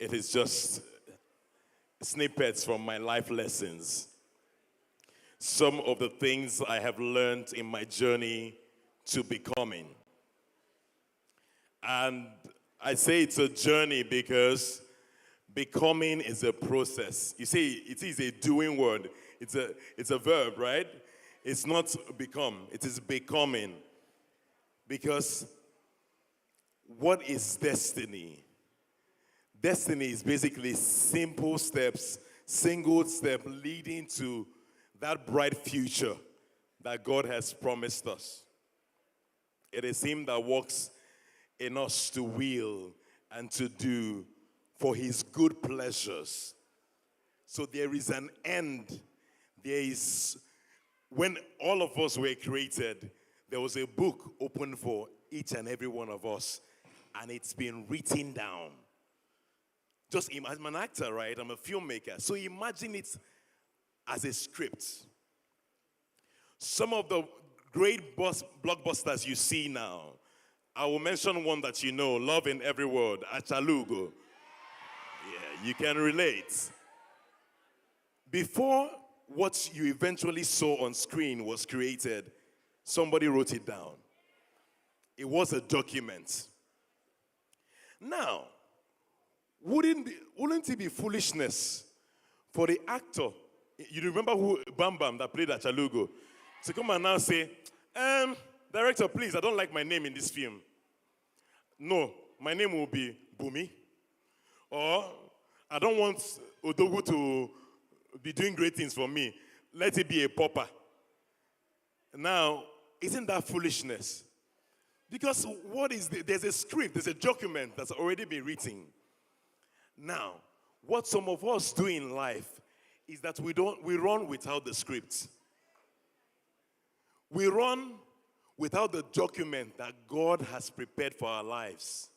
It is just snippets from my life lessons. Some of the things I have learned in my journey to becoming. And I say it's a journey because becoming is a process. You see, it is a doing word. It's a verb, right? It's not become, it is becoming. Because what is destiny? Destiny is basically simple steps, single step leading to that bright future that God has promised us. It is Him that works in us to will and to do for His good pleasures. So there is an end. When all of us were created, there was a book open for each and every one of us, and it's been written down. Just imagine, I'm an actor, right? I'm a filmmaker. So imagine it as a script. Some of the great blockbusters you see now, I will mention one that you know, Love in Every Word, Achalugo. Yeah, you can relate. Before what you eventually saw on screen was created, somebody wrote it down. It was a document. Now, wouldn't it be foolishness for the actor? You remember who Bam Bam that played Achalugo? To come and now say, director, please, I don't like my name in this film. No, my name will be Bumi. Or, I don't want Odogu to be doing great things for me. Let it be a pauper. Now, isn't that foolishness? Because there's a script, there's a document that's already been written. Now, what some of us do in life is that we run without the script. We run without the document that God has prepared for our lives.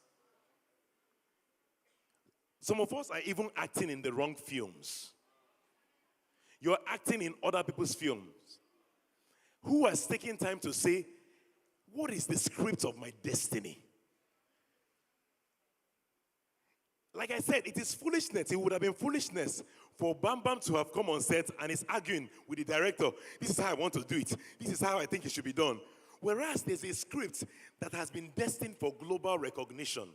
Some of us are even acting in the wrong films. You're acting in other people's films. Who has taken time to say, what is the script of my destiny? Like I said, it is foolishness. It would have been foolishness for Bam Bam to have come on set and is arguing with the director. This is how I want to do it. This is how I think it should be done. Whereas there's a script that has been destined for global recognition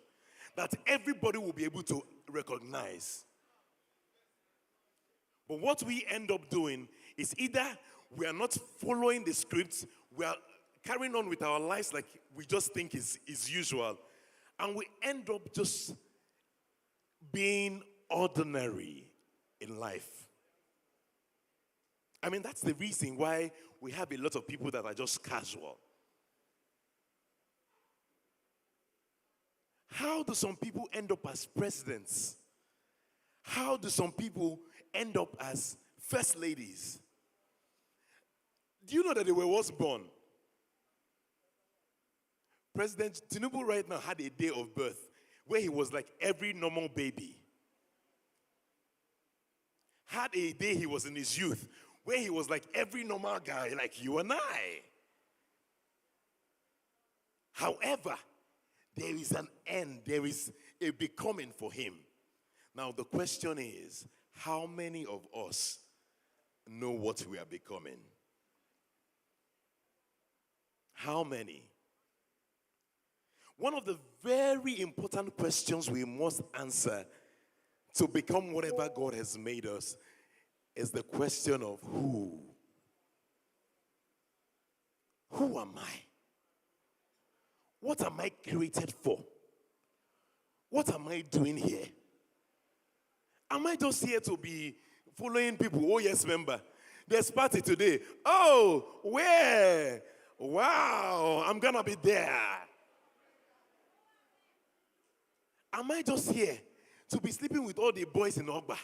that everybody will be able to recognize. But what we end up doing is either we are not following the script, we are carrying on with our lives like we just think is usual, and we end up just being ordinary in life. I mean, that's the reason why we have a lot of people that are just casual. How do some people end up as presidents? How do some people end up as first ladies? Do you know that they were once born? President Tinubu right now had a day of birth where he was like every normal baby. Had a day he was in his youth where he was like every normal guy like you and I. However, there is an end, there is a becoming for him. Now the question is, how many of us know what we are becoming? How many? One of the very important questions we must answer to become whatever God has made us is the question of who. Who am I? What am I created for? What am I doing here? Am I just here to be following people? Oh, yes, member. There's party today. Oh, where? Wow, I'm going to be there. Am I just here to be sleeping with all the boys in Ogba?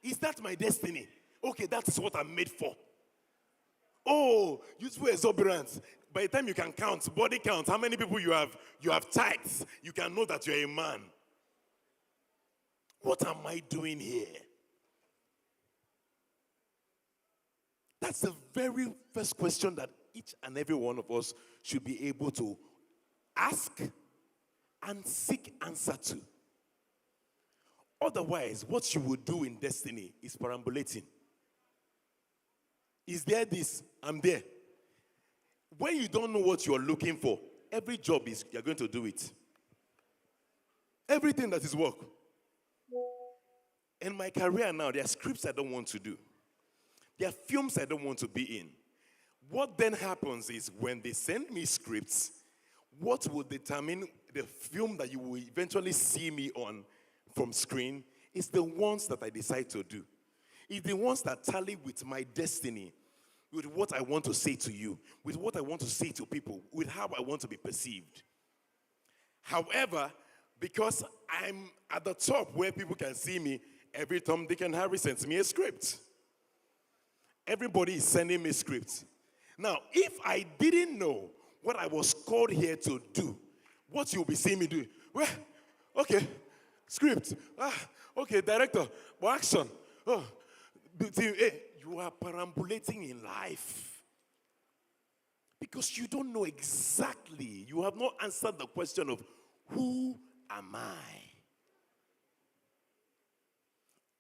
Is that my destiny? Okay, that's what I'm made for. Oh, useful exuberance. By the time you can count, body count, how many people you have tithes, you can know that you're a man. What am I doing here? That's the very first question that each and every one of us should be able to ask and seek answer to. Otherwise, what you would do in destiny is perambulating. Is there this? I'm there. When you don't know what you're looking for, every job is you're going to do it. Everything that is work. In my career now, there are scripts I don't want to do. There are films I don't want to be in. What then happens is when they send me scripts, what will determine the film that you will eventually see me on from screen is the ones that I decide to do. It's the ones that tally with my destiny, with what I want to say to you, with what I want to say to people, with how I want to be perceived. However, because I'm at the top where people can see me, every Tom, Dick, and Harry sends me a script. Everybody is sending me scripts. Now, if I didn't know what I was called here to do, what you'll be seeing me do, well, okay, script, okay, director, action. Oh, you are perambulating in life because you don't know exactly, you have not answered the question of who am I?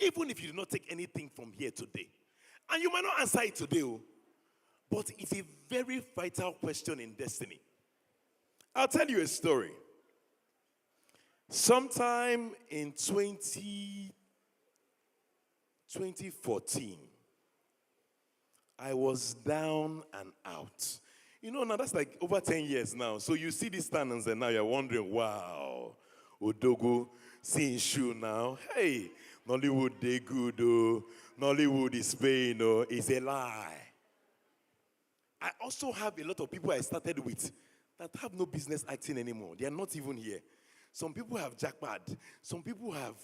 Even if you do not take anything from here today, and you might not answer it today, but it's a very vital question in destiny. I'll tell you a story. Sometime in 2014, I was down and out. You know, now that's like over 10 years now. So you see these standards and now you're wondering, wow, Odogo, seeing shoe now. Hey, Nollywood, they good, oh. Nollywood is paying, oh. It's a lie. I also have a lot of people I started with that have no business acting anymore. They are not even here. Some people have jackpot. Some people have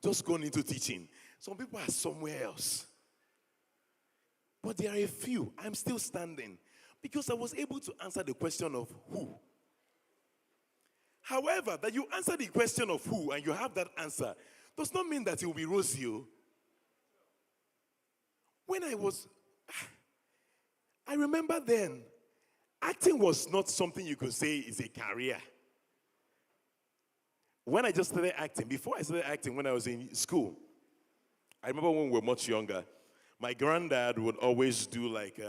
just gone into teaching. Some people are somewhere else. But there are a few. I'm still standing because I was able to answer the question of who. However, that you answer the question of who and you have that answer does not mean that it will be rosy. When I remember then, acting was not something you could say is a career. When I just started acting, before I started acting when I was in school, I remember when we were much younger, my granddad would always do like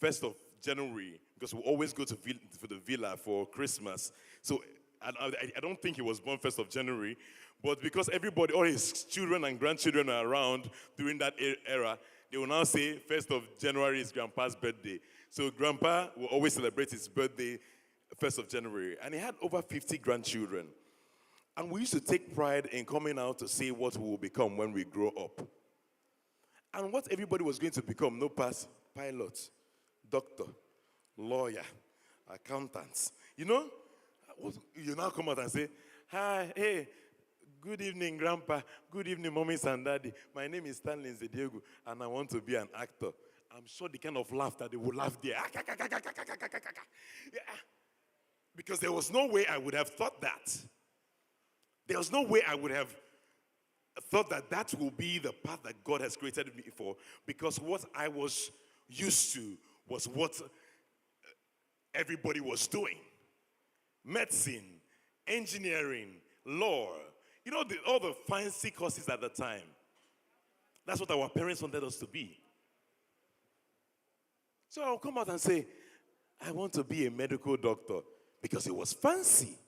1st of January, because we always go to the villa for Christmas. So I don't think he was born 1st of January, but because everybody, all his children and grandchildren are around during that era, they will now say 1st of January is Grandpa's birthday. So Grandpa will always celebrate his birthday 1st of January. And he had over 50 grandchildren. And we used to take pride in coming out to say what we will become when we grow up. And what everybody was going to become, no pass, pilot, doctor, lawyer, accountants. You know, you now come out and say, hi, hey, good evening, Grandpa. Good evening, Mommies and Daddy. My name is Stanley Zediego, and I want to be an actor. I'm sure the kind of laughter they would laugh there. Yeah. Because there was no way I would have thought that. There was no way I would have thought that that will be the path that God has created me for. Because what I was used to was what everybody was doing. Medicine, engineering, law. You know, all the fancy courses at the time. That's what our parents wanted us to be. So I'll come out and say, I want to be a medical doctor because it was fancy.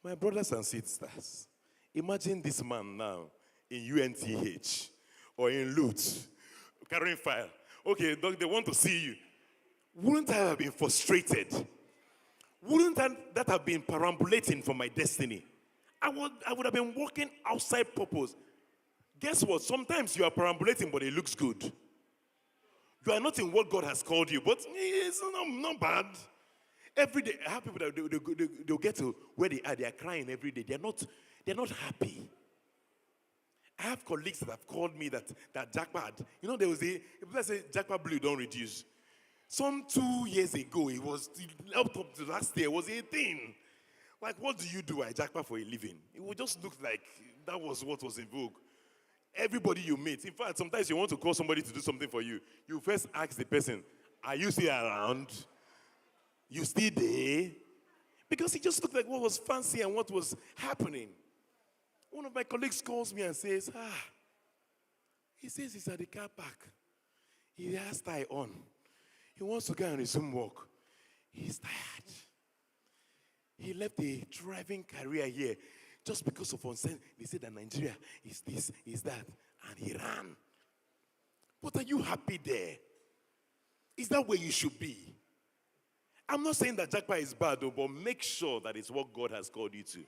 My brothers and sisters, imagine this man now in UNTH or in Lutz, carrying file. Okay, doc, they want to see you. Wouldn't I have been frustrated? Wouldn't that have been perambulating for my destiny? I would have been walking outside purpose. Guess what? Sometimes you are perambulating, but it looks good. You are not in what God has called you, but it's not bad. Every day, I have people that they'll get to where they are crying every day. They're not happy. I have colleagues that have called me that jackpot. You know, there was let's say jackpot blue don't reduce. Some 2 years ago, it was up to last year, was a thing. Like, what do you do at jackpot for a living? It would just look like that was what was in vogue. Everybody you meet, in fact, sometimes you want to call somebody to do something for you. You first ask the person, are you still around? You still there? Because it just looked like what was fancy and what was happening. One of my colleagues calls me and says, he says he's at the car park. He has tie on. He wants to go and resume work. He's tired. He left a driving career here just because of uncertainty. They said that Nigeria is this, is that, and he ran. But are you happy there? Is that where you should be? I'm not saying that jackpot is bad, though, but make sure that it's what God has called you to.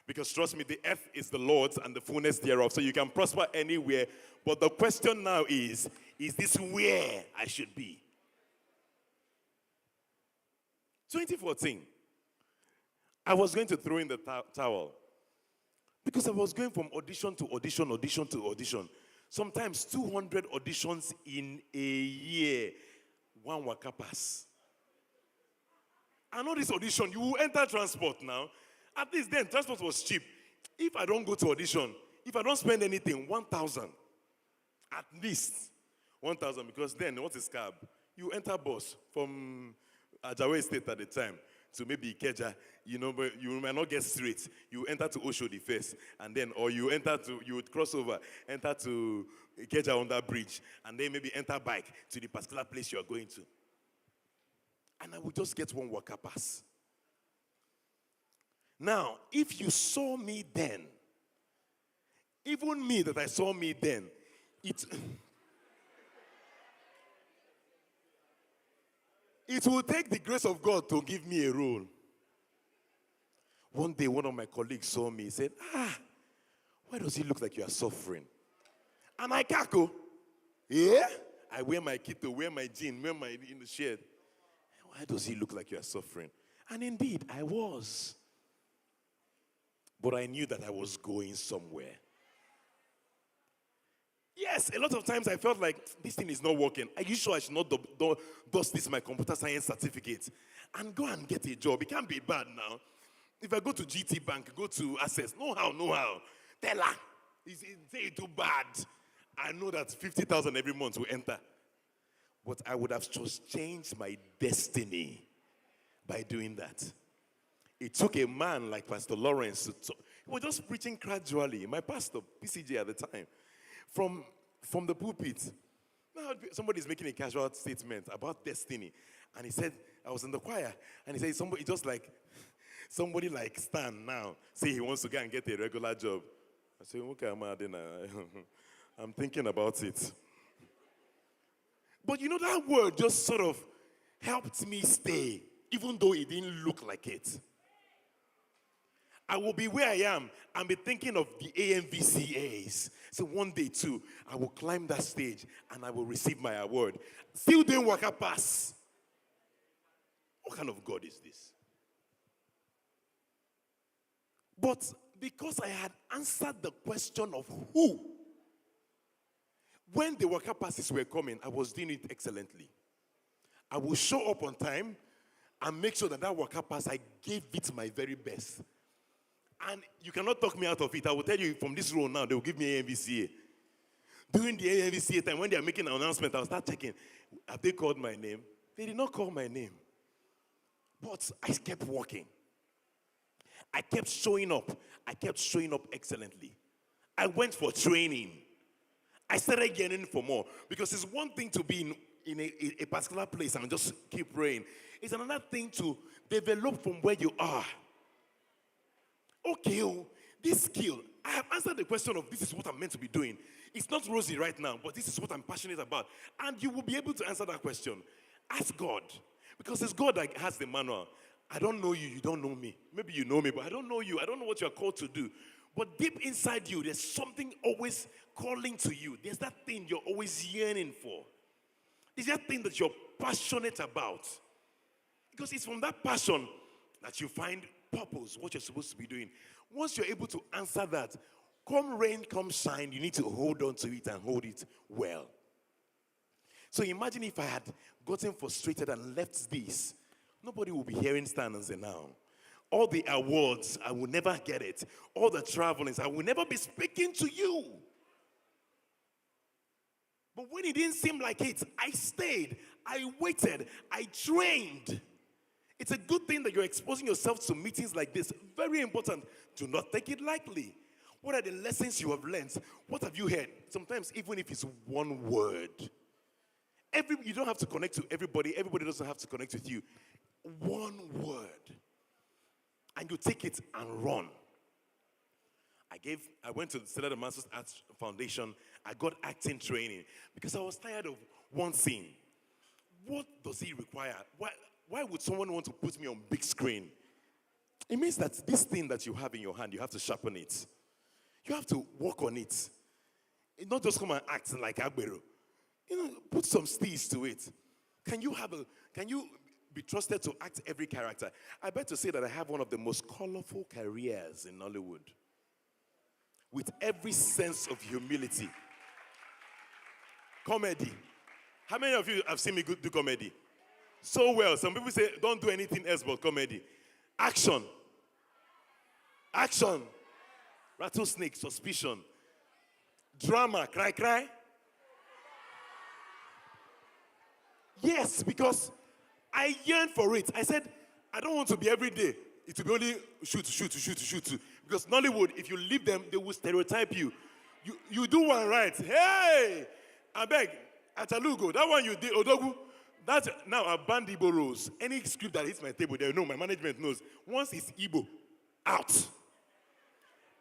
Because trust me, the earth is the Lord's and the fullness thereof, so you can prosper anywhere. But the question now is this where I should be? 2014, I was going to throw in the towel. Because I was going from audition to audition, audition to audition. Sometimes 200 auditions in a year. One waka pass. I know this audition, you will enter transport now. At least then, transport was cheap. If I don't go to audition, if I don't spend anything, 1,000. At least 1,000, because then, what is cab? You enter bus from Ajawa State at the time to maybe Ikeja, but you might not get straight. You enter to Oshodi first, and then, or you would cross over, enter to Ikeja on that bridge, and then maybe enter bike to the particular place you are going to. And I would just get one waka pass. Now, if you saw me then, even me that I saw me then, it will take the grace of God to give me a role. One day, one of my colleagues saw me, he said, why does it look like you are suffering? And I cackle. Yeah? I wear my kito, wear my jean, wear my in the shirt. Why does he look like you are suffering? And indeed, I was. But I knew that I was going somewhere. Yes, a lot of times I felt like this thing is not working. Are you sure I should not dust this my computer science certificate and go and get a job? It can't be bad now. If I go to GT Bank, go to Access, no how. Tell her, say it's too bad. I know that 50,000 every month will enter. But I would have just changed my destiny by doing that. It took a man like Pastor Lawrence he was just preaching gradually. My pastor, PCJ at the time, from the pulpit. Now somebody's making a casual statement about destiny. And he said, I was in the choir, and he said, somebody like Stan now, say he wants to go and get a regular job. I said, okay, I'm thinking about it. But that word just sort of helped me stay, even though it didn't look like it. I will be where I am and be thinking of the AMVCAs. So one day too, I will climb that stage and I will receive my award. Still doing waka pass. What kind of God is this? But because I had answered the question of who, when the waka passes were coming, I was doing it excellently. I will show up on time and make sure that waka pass, I gave it my very best. And you cannot talk me out of it. I will tell you from this row now, they will give me AMVCA. During the AMVCA time, when they are making an announcement, I'll start checking. Have they called my name? They did not call my name. But I kept working. I kept showing up. I kept showing up excellently. I went for training. I started getting for more. Because it's one thing to be in a particular place and just keep praying. It's another thing to develop from where you are. Okay, this skill, I have answered the question of this is what I'm meant to be doing. It's not rosy right now, but this is what I'm passionate about. And you will be able to answer that question. Ask God. Because it's God that has the manual. I don't know you, you don't know me. Maybe you know me, but I don't know you. I don't know what you're called to do. But deep inside you, there's something always calling to you. There's that thing you're always yearning for. There's that thing that you're passionate about. Because it's from that passion that you find purpose, what you're supposed to be doing. Once you're able to answer that, come rain, come shine, you need to hold on to it and hold it well. So imagine if I had gotten frustrated and left this, nobody will be hearing Stanley now. All the awards, I will never get it. All the travelings, I will never be speaking to you. But when it didn't seem like it, I stayed, I waited, I trained. It's a good thing that you're exposing yourself to meetings like this. Very important. Do not take it lightly. What are the lessons you have learned? What have you heard? Sometimes, even if it's one word, you don't have to connect to everybody. Everybody doesn't have to connect with you. One word. And you take it and run. I went to the Masters Arts Foundation. I got acting training because I was tired of one scene. What does it require? Why would someone want to put me on big screen? It means that this thing that you have in your hand, you have to sharpen it. You have to work on it. It not just come and act like Agbero. Put some steez to it. Can you be trusted to act every character? I bet to say that I have one of the most colorful careers in Hollywood. With every sense of humility. Comedy. How many of you have seen me do comedy? So well. Some people say, don't do anything else but comedy. Action. Action. Rattlesnake, suspicion. Drama, cry. Yes, because I yearn for it. I said, I don't want to be every day. It will be only shoot. Because Nollywood, if you leave them, they will stereotype you. You do one right. Hey! I beg. Atalugo, that one you did, Odogu. Now I've banned Igbo rules. Any script that hits my table, they know, my management knows. Once it's Igbo, out.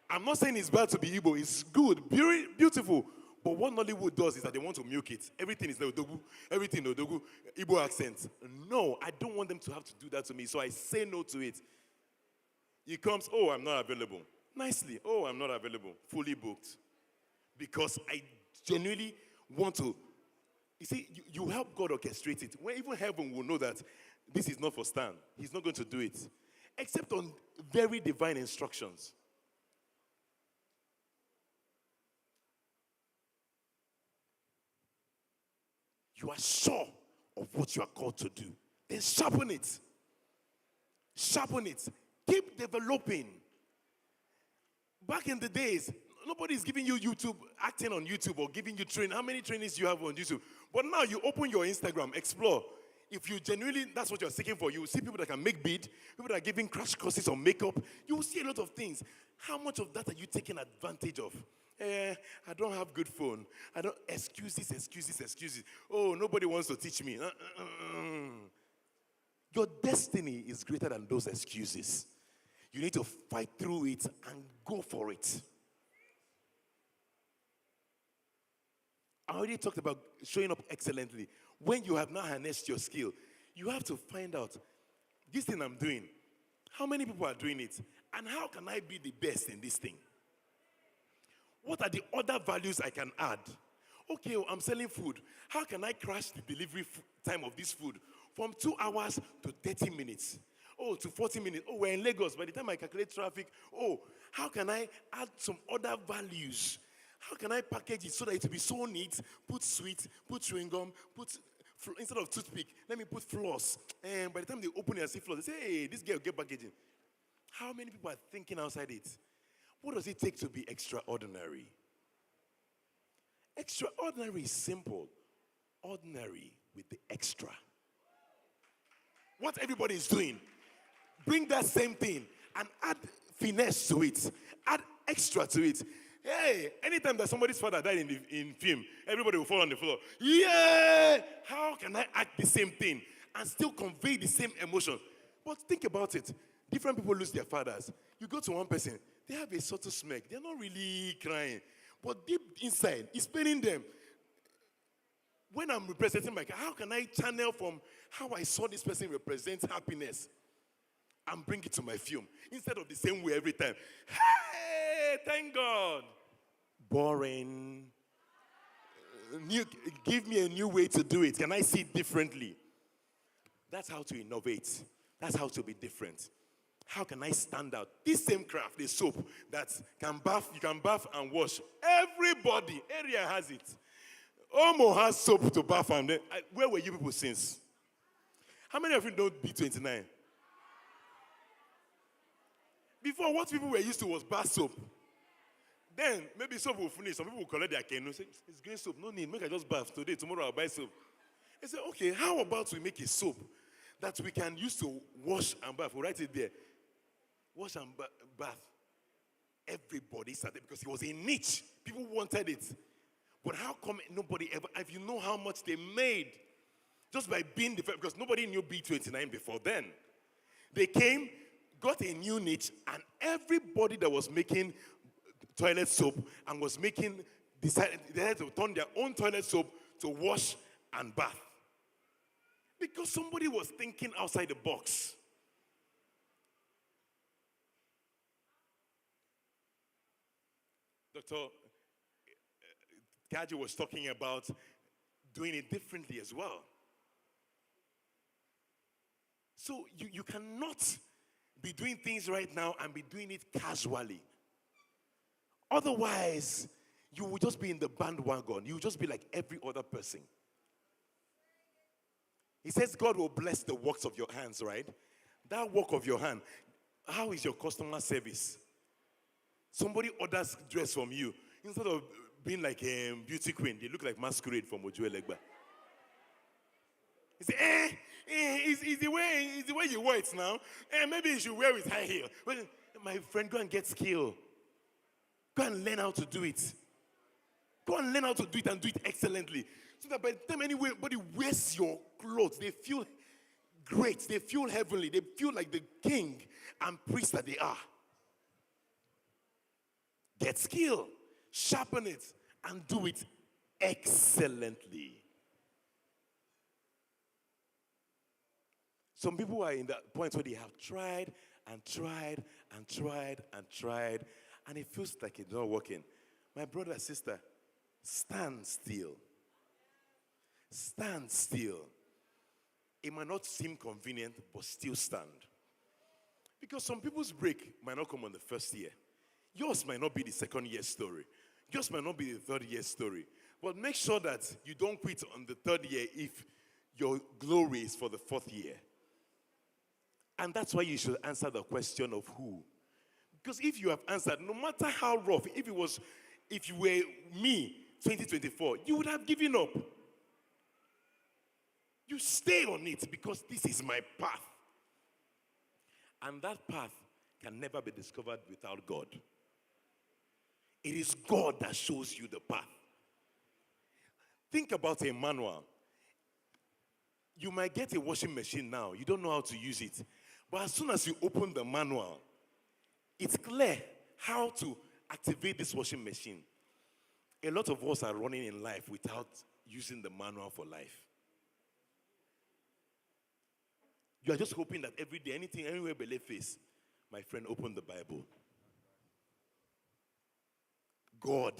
I'm not saying it's bad to be Igbo. It's good, beautiful. But what Nollywood does is that they want to milk it. Everything is the Odogu, everything Odogu, Igbo accent. No, I don't want them to have to do that to me, so I say no to it. He comes, oh, I'm not available. Nicely, oh, I'm not available. Fully booked. Because I genuinely want to. You see, you help God orchestrate it. When even heaven will know that this is not for Stan. He's not going to do it. Except on very divine instructions. You are sure of what you are called to do. Then sharpen it. Sharpen it. Keep developing. Back in the days, nobody is giving you YouTube, acting on YouTube or giving you training. How many trainings do you have on YouTube? But now you open your Instagram, explore. If you genuinely, that's what you're seeking for, you will see people that can make bead, people that are giving crash courses on makeup. You will see a lot of things. How much of that are you taking advantage of? I don't have good phone. I don't, excuses. Oh, nobody wants to teach me. Your destiny is greater than those excuses. You need to fight through it and go for it. I already talked about showing up excellently. When you have now harnessed your skill, you have to find out, this thing I'm doing, how many people are doing it? And how can I be the best in this thing? What are the other values I can add? Okay, I'm selling food. How can I crash the delivery time of this food from 2 hours to 30 minutes? Oh, to 40 minutes. Oh, we're in Lagos. By the time I calculate traffic, oh, how can I add some other values? How can I package it so that it will be so neat? Put sweet, put chewing gum, instead of toothpick, let me put floss. And by the time they open it and see floss, they say, hey, this girl get packaging. How many people are thinking outside it? What does it take to be extraordinary? Extraordinary is simple. Ordinary with the extra. What everybody is doing, bring that same thing and add finesse to it. Add extra to it. Hey, anytime that somebody's father died in film, everybody will fall on the floor. Yeah! How can I act the same thing and still convey the same emotion? But think about it. Different people lose their fathers. You go to one person, they have a subtle smirk. They're not really crying. But deep inside, it's paining them. When I'm representing my how can I channel from how I saw this person represent happiness and bring it to my film instead of the same way every time? Hey, thank God. Boring. Give me a new way to do it. Can I see it differently? That's how to innovate. That's how to be different. How can I stand out? This same craft, the soap that you can bath and wash. Everybody, area has it. Omo has soap to bath and then, where were you people since? How many of you know B29? Before, what people were used to was bar soap. Then, maybe soap will finish. Some people will collect their canoe. Say, it's green soap. No need. Make I just bath today. Tomorrow I'll buy soap. I said, okay, how about we make a soap that we can use to wash and bath. We'll write it there. Wash and bath. Everybody started because it was a niche. People wanted it. But how come nobody ever, if you know how much they made, just by being the first, because nobody knew B29 before then. They came, got a new niche, and everybody that was making toilet soap and was making, decided they had to turn their own toilet soap to wash and bath. Because somebody was thinking outside the box. Dr. Kaji was talking about doing it differently as well. So you cannot be doing things right now and be doing it casually. Otherwise, you will just be in the bandwagon. You will just be like every other person. He says God will bless the works of your hands, right? That work of your hand, how is your customer service? Somebody orders dress from you. Instead of being like a beauty queen, they look like masquerade from Ojo Elegba. You say, it's the way you wear it now. Maybe you should wear it high heel. Well, my friend, go and get skill. Go and learn how to do it. Go and learn how to do it and do it excellently. So that by the time anybody wears your clothes, they feel great. They feel heavenly. They feel like the king and priest that they are. Get skill, sharpen it, and do it excellently. Some people are in that point where they have tried and tried and tried and tried, and it feels like it's not working. My brother, sister, stand still. Stand still. It might not seem convenient, but still stand. Because some people's break might not come on the first year. Yours might not be the second year story. Yours might not be the third year story. But make sure that you don't quit on the third year if your glory is for the fourth year. And that's why you should answer the question of who. Because if you have answered, no matter how rough, if you were me, 2024, you would have given up. You stay on it because this is my path. And that path can never be discovered without God. It is God that shows you the path. Think about a manual. You might get a washing machine now. You don't know how to use it. But as soon as you open the manual, it's clear how to activate this washing machine. A lot of us are running in life without using the manual for life. You are just hoping that every day, anything, anywhere belay face, my friend, open the Bible. God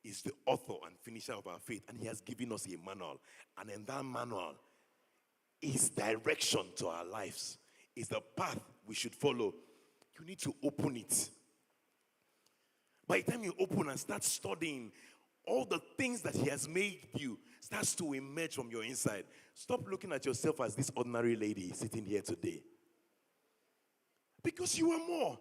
is the author and finisher of our faith, and he has given us a manual. And in that manual is direction to our lives, is the path we should follow. You need to open it. By the time you open and start studying, all the things that he has made you starts to emerge from your inside. Stop looking at yourself as this ordinary lady sitting here today. Because you are more.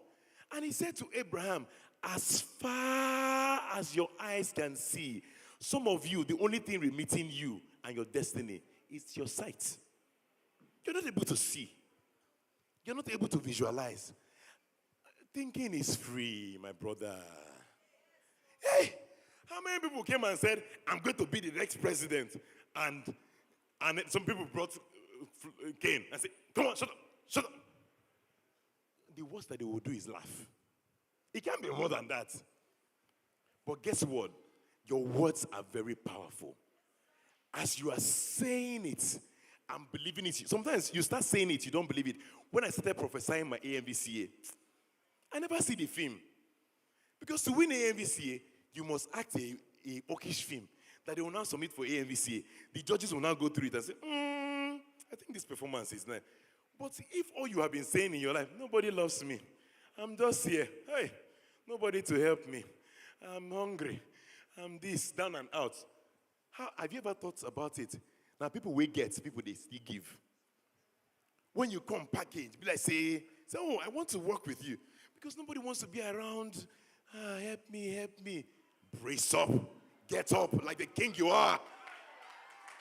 And he said to Abraham, as far as your eyes can see, some of you, the only thing limiting you and your destiny is your sight. You're not able to see. You're not able to visualize. Thinking is free, my brother. Hey, how many people came and said, I'm going to be the next president? And some people brought cane and said, come on, shut up, shut up. The worst that they will do is laugh. It can't be more than that. But guess what? Your words are very powerful. As you are saying it and believing it, sometimes you start saying it, you don't believe it. When I started prophesying my AMVCA, I never see the film. Because to win AMVCA, you must act a Okish film that they will now submit for AMVCA. The judges will now go through it and say, I think this performance is nice. But if all you have been saying in your life, nobody loves me. I'm just here. Hey, nobody to help me. I'm hungry. I'm this, down and out. Have you ever thought about it? Now, people will get, people they still give. When you come package, be like, say, oh, I want to work with you. Because nobody wants to be around. Help me, help me. Brace up. Get up like the king you are.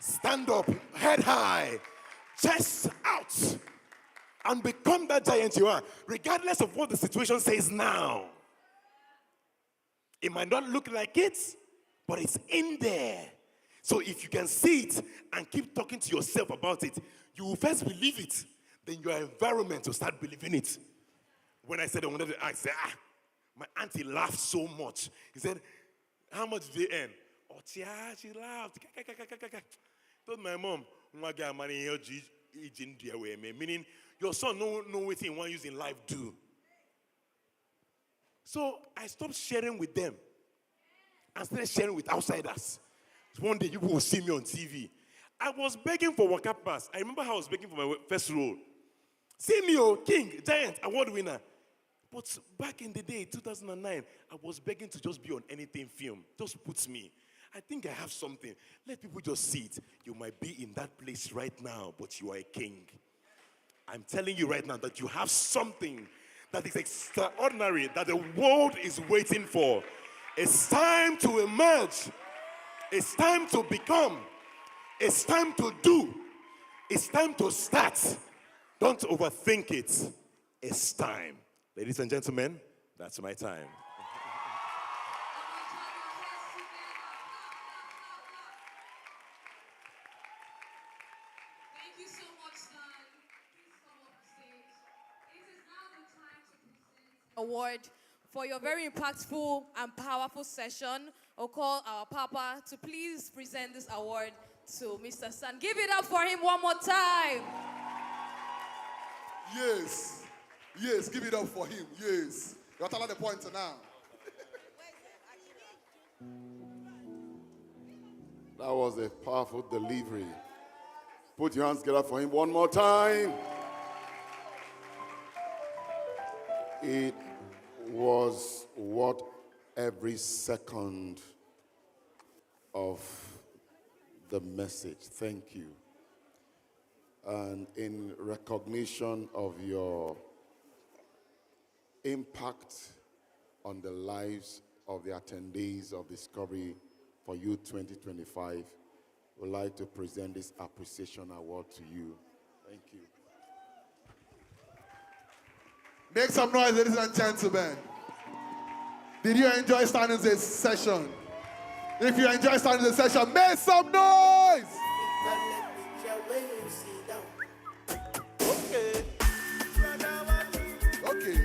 Stand up, head high. chest out, and become that giant you are, regardless of what the situation says now. It might not look like it, but it's in there. So if you can see it and keep talking to yourself about it, you will first believe it. Then your environment will start believing it. When I said I wanted to ask, my auntie laughed so much. He said, how much did they earn? Oh, she laughed. Told my mom, meaning your son know what he want to use in life do. So I stopped sharing with them and started sharing with outsiders. So one day people will see me on TV. I was begging for Waka Pass. I remember how I was begging for my first role. See me, King, Giant, award winner. But back in the day, 2009, I was begging to just be on anything film. Just put me. I think I have something. Let people just see it. You might be in that place right now, but you are a king. I'm telling you right now that you have something that is extraordinary, that the world is waiting for. It's time to emerge. It's time to become. It's time to do. It's time to start. Don't overthink it. It's time. Ladies and gentlemen, that's my time. Thank you so much, son. Please come up stage. It is now the time to present award for your very impactful and powerful session. I'll call our Papa to please present this award to Mr. San. Give it up for him one more time. Yes. Yes, give it up for him. Yes. You're telling the point now. That was a powerful delivery. Put your hands together for him one more time. It was worth every second of the message. Thank you. And in recognition of your impact on the lives of the attendees of Discovery for You 2025, we'd like to present this appreciation award to you. Thank you. Make some noise, ladies and gentlemen. Did you enjoy starting this session? If you enjoy starting the session, make some noise! Okay.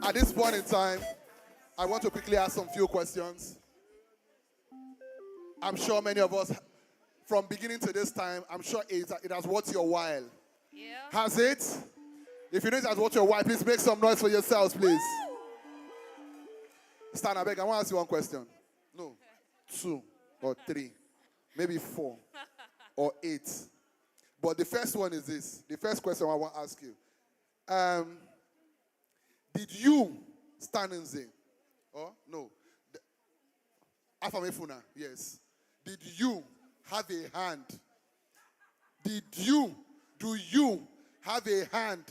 At this point in time, I want to quickly ask some few questions. I'm sure many of us, from beginning to this time, I'm sure it has worth your while. Yeah. Has it? If you know it has worth your while, please make some noise for yourselves, please. Stan, I beg, I want to ask you one question. No, 2 or 3, maybe 4 or 8. But the first one is this. The first question I want to ask you. Did you stand in Zing? Oh, no. Afamefuna, yes. Did you have a hand? Do you have a hand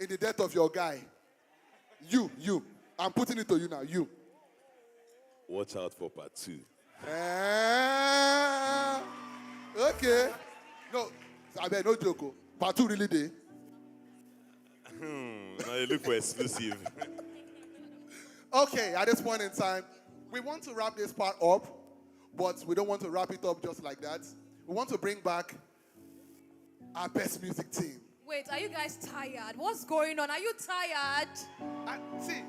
in the death of your guy? You. I'm putting it to you now, you. Watch out for part 2. Okay. No, I bet no joke. Part 2 really day. Now you look for exclusive. Okay, at this point in time, we want to wrap this part up, but we don't want to wrap it up just like that. We want to bring back our best music team. Wait, are you guys tired? What's going on? Are you tired? See,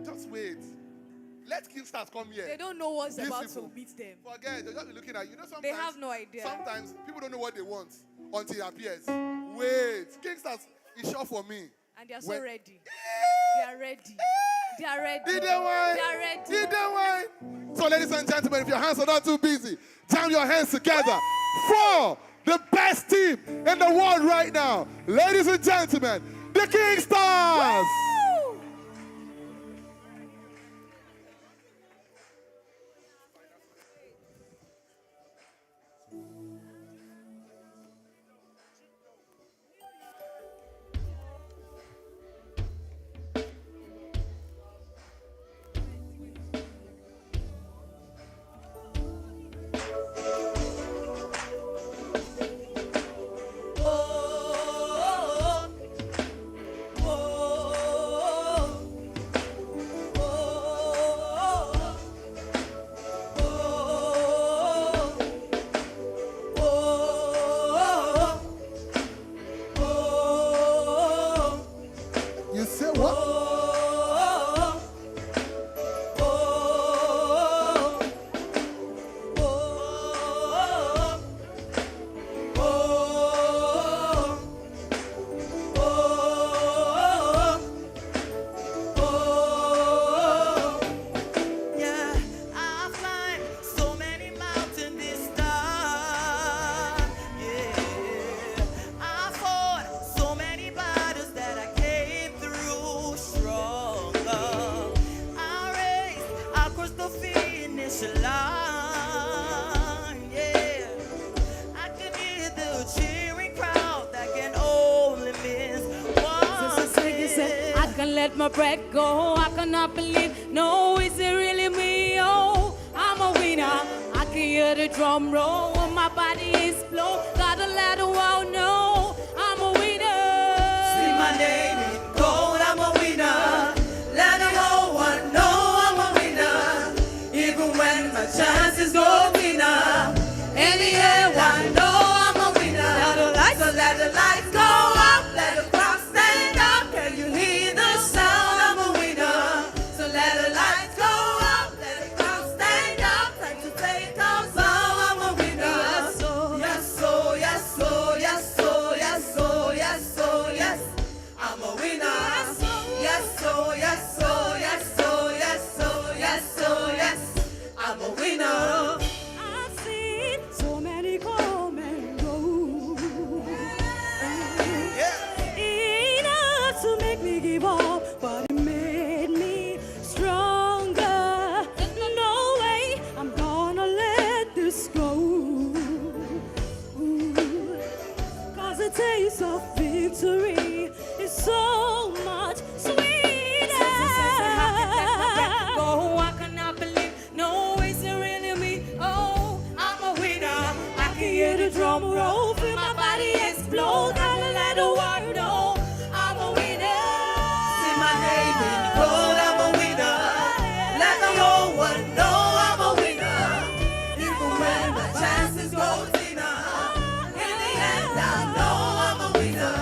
just wait. Let Kingstars come here. They don't know what's These about people, to meet them. Forget, they'll just be looking at you. You know, sometimes They have no idea. Sometimes people don't know what they want until it appears. Wait, Kingstars is sure for me. And they are so ready. They are ready. They are ready. Did they wine? They are ready. Did they wine? So, ladies and gentlemen, if your hands are not too busy, jam your hands together for the best team in the world right now. Ladies and gentlemen, the Kingstars. let my breath go. I cannot believe, no, is it really me? Oh, I'm a winner. I can hear the drum roll when my body explode. Gotta let the world know I'm a winner. See my name in gold, I'm a winner. Let the whole world know I'm a winner. Even when my chances go winner. In the end, I know I'm a winner. So let the lights go up, let the crowd stand up. Can you hear the sound? I'm a winner. So let the lights go up, let the crowd stand up. Time to take a bow, I'm a winner. Yes, so, yes, so, yes, so, yes, so, yes, so, yes. I'm a winner. Yes, so, yes, so, yes, so, yes, so, yes, so, yes. I'm a winner. I've seen so many come and go. Enough to make me give up, but it made me stronger. No way I'm gonna let this go. Cause the taste of victory is so much sweeter. Oh, I cannot believe, no, is it really me? Oh, I'm a winner. I can hear the drum roll, feel my body explode. Gotta let the world know I'm a winner. See my name in gold, I'm a winner. Let the whole world know I'm a winner. Even when my chances go thinner. In the end, I know I'm a winner.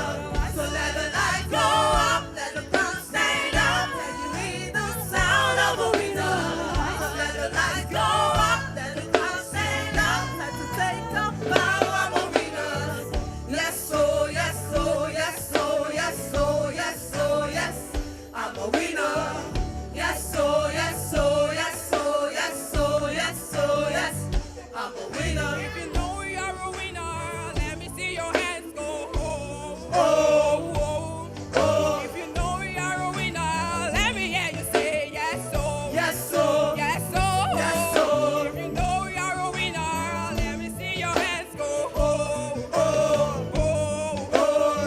So let the light go up, let the crowd stand up. Can you hear the sound of a winner? So let the light go up, let the crowd stand up. Time to take a bow, I'm a winner. Yes, so, yes, so, yes, so, yes, so, yes, so, yes. I'm a winner. Yes, so, yes, so, yes, so, yes, so, yes, so, yes. I'm a winner. If you know you're a winner, let me see your hands go. Oh, oh, If you know you're a winner, let me hear you say yes, so. yes, so, Yes, so. yes, so. If you know you're a winner, let me see your hands go. Oh,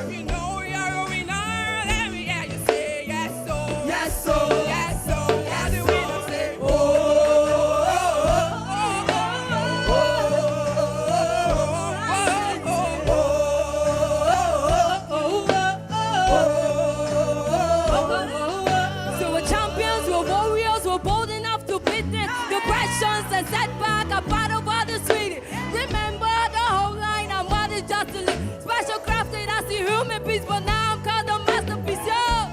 If you know you're a winner, let me hear you say yes, so. yes, so, Yes, so. All the winners say, oh, So we're champions, we're warriors, we're bold enough to beat them. Depressions and setback are part of all the sweetie. Remember the whole line, I'm more than just a special crafted as a human being, but now I'm called a masterpiece, yo.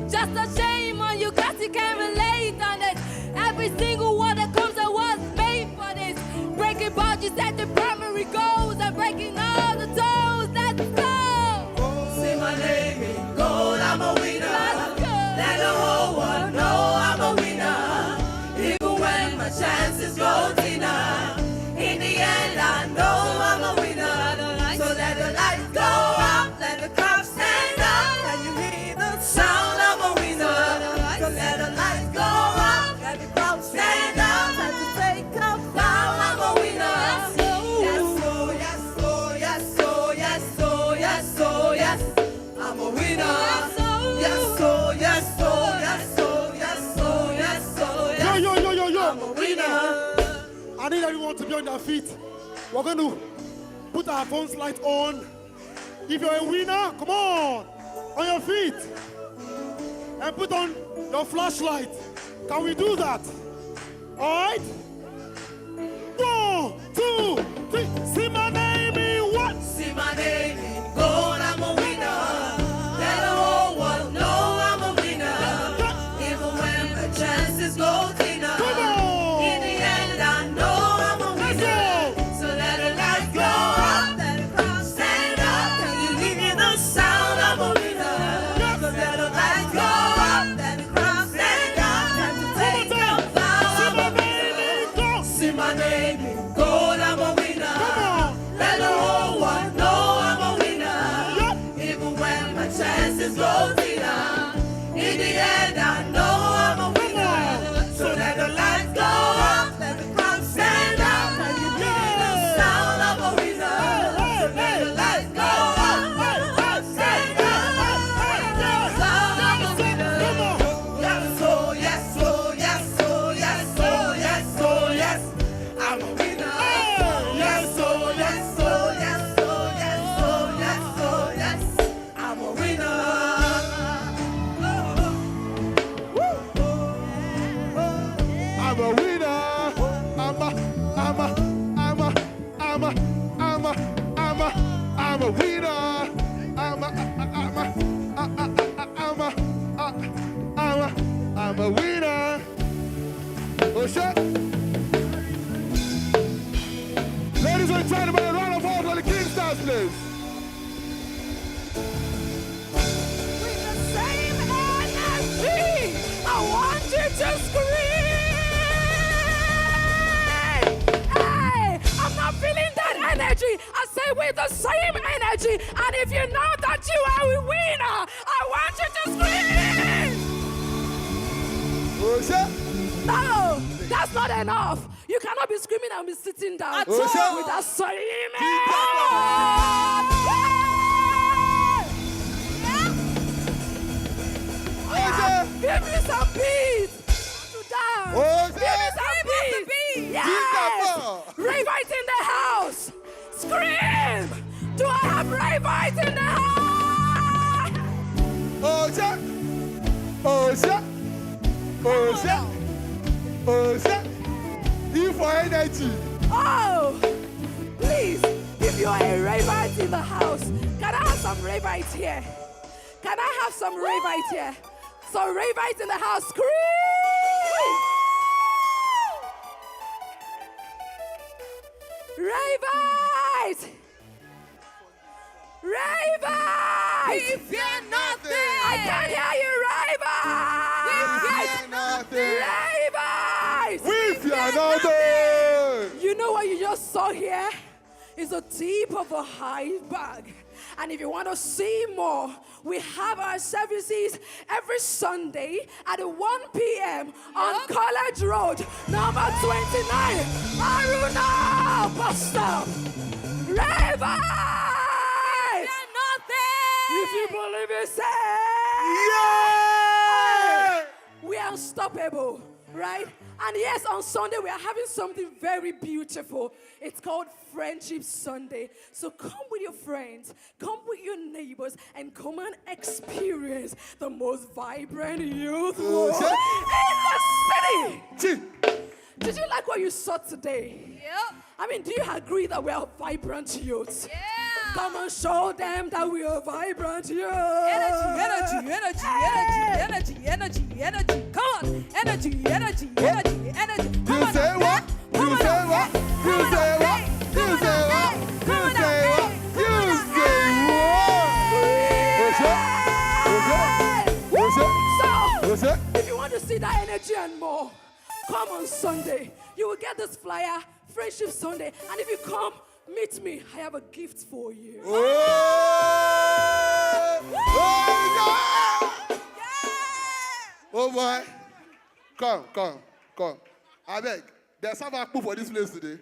Just a shame on you guys, you can't relate on it. Every single one that comes out was made for this. Breaking boundaries at the primary goals and breaking all the toes. Let's go! see my name in gold, I'm a winner. Let's go! Let the whole world know I'm a winner. Even when my chances go thinner. In the end, I know I'm a winner. So let the lights go up, let the crowd stand up. Can you hear the sound of a winner? So let the lights go up, let the crowd stand up. Time to take a bow, I'm a winner. Yes, so, yes, so, yes, so, yes, so, yes, so, yes. I'm a winner. Yes, so, yes, so, yes, so, yes, so, yes, so, yes. Yo. I'm a winner. I need everyone to be on their feet. We're going to put our phones light on. If you're a winner, come on your feet. And put on your flashlight. Can we do that? All right? 1, 2, 3. See my name in what? See my name in gold, I'm a winner. Let the whole world know I'm a winner. Even when my chances go thinner. Come on. In the end, I know I'm a winner. So let the lights go up, let the crowd stand up. Can you hear the sound of a winner? So let the lights go up, let the crowd stand up. Time to take a bow, I'm a winner. See my name in gold, I'm a winner. Come on. Let a winner. I'm a winner. Oh, shit. Ladies and gentlemen, a round of applause for the King Stars, please. With the same energy, I want you to scream. Hey, I'm not feeling that energy. I say with the same energy. And if you know that you are a winner, I want you to scream. Oh, shit. No, that's not enough. You cannot be screaming and be sitting down. Oh, shit. With that same Give me some peace to dance. Oh, Give me some peace. Yes. Ravite in the house. Scream. Do I have Ravite in the house? Oh, shit. Oh, shit. Oh, shit. Oh, shit. D4Y energy. Oh, please, if you are a Ravite in the house, can I have some Ravite here? Can I have some Ravite here? So Ravite in the house, scream! Ravite! Ravite! If you're nothing. I can't hear you, Ravite! If you're nothing. Ravite! If you're nothing. You know what you just saw here? Is the tip of a high bag. And if you want to see more, we have our services every Sunday at 1 p.m. on College Road, number 29, Aruna Bus Stop. Rave! If you believe it, say Yeah! we are unstoppable, right? And yes, on Sunday we are having something very beautiful. It's called Friendship Sunday. So come with your friends, come with your neighbors, and come and experience the most vibrant youth world in the city. Did you like what you saw today? Yep. I mean, do you agree that we are vibrant youths? Yeah. Come and show them that we are vibrant youths. Energy. Come on. Energy. You say what? You say what? You say what? You say what? You say what? You say what? So, if you want to see that energy and more, come on Sunday. You will get this flyer, Friendship Sunday. And if you come, meet me. I have a gift for you. Oh boy. Come. I beg. There's some food for this place today.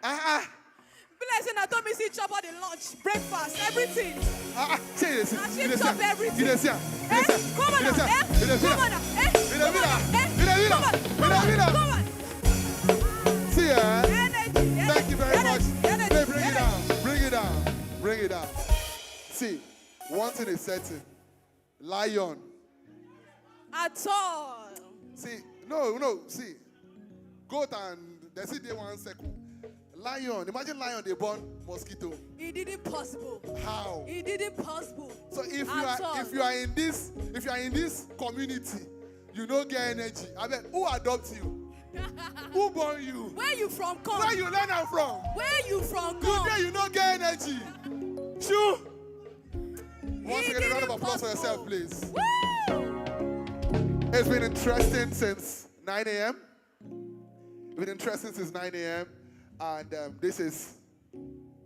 Blessing, I told me see chop all the lunch, breakfast, everything. Say this. I see chop everything. Come on. See ya. Energy. Thank you very much. Energy. Hey, bring it down. See, one thing is certain. Lion. At all. See, no, see. Goat and they see they one circle. Lion. Imagine lion they born mosquito. It didn't possible. How? It didn't possible. So if you are in this community, you don't get energy. I mean, who adopt you? Who born you? Where you from? Come. Where you learn am from? Where you from? You Come. there you don't get energy. Shoo. Once again, a round of didn't applause for possible. yourself, please. Woo! It's been interesting since 9 a.m. It's been interesting since 9 a.m. And this is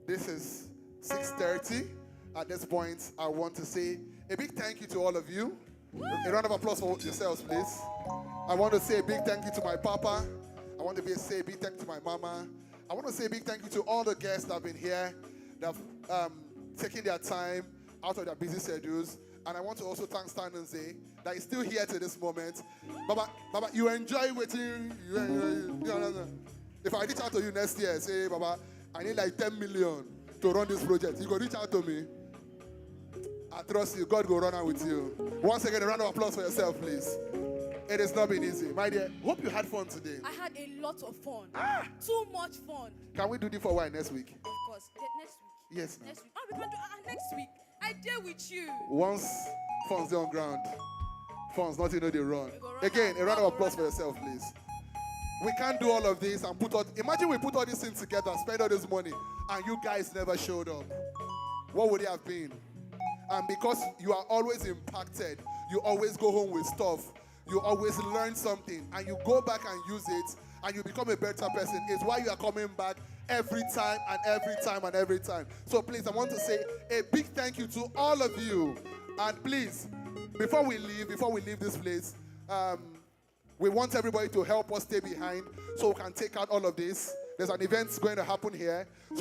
6:30. At this point, I want to say a big thank you to all of you. A round of applause for yourselves, please. I want to say a big thank you to my papa. I want to say a big thank you to my mama. I want to say a big thank you to all the guests that have been here, that have taken their time out of their busy schedules. And I want to also thank Stan and Zay that is still here to this moment. Baba, you enjoy waiting. If I reach out to you next year, say, Baba, I need like 10 million to run this project. You go reach out to me. I trust you. God will run out with you. Once again, a round of applause for yourself, please. It has not been easy. My dear, hope you had fun today. I had a lot of fun. Too much fun. Can we do D4Y next week? Of course. Next week. Yes, now. Next week. Oh, we can do next week. I deal with you. Once funds are on ground, funds not they run. We go run Again, out. a round Go of applause run for yourself, please. We can't do all of this and put all. Imagine we put all these things together, spend all this money, and you guys never showed up. What would it have been? And because you are always impacted, you always go home with stuff, you always learn something, and you go back and use it, and you become a better person. It's why you are coming back every time and every time and every time. So please, I want to say a big thank you to all of you. And please, before we leave this place, we want everybody to help us stay behind so we can take out all of this. There's an event going to happen here. So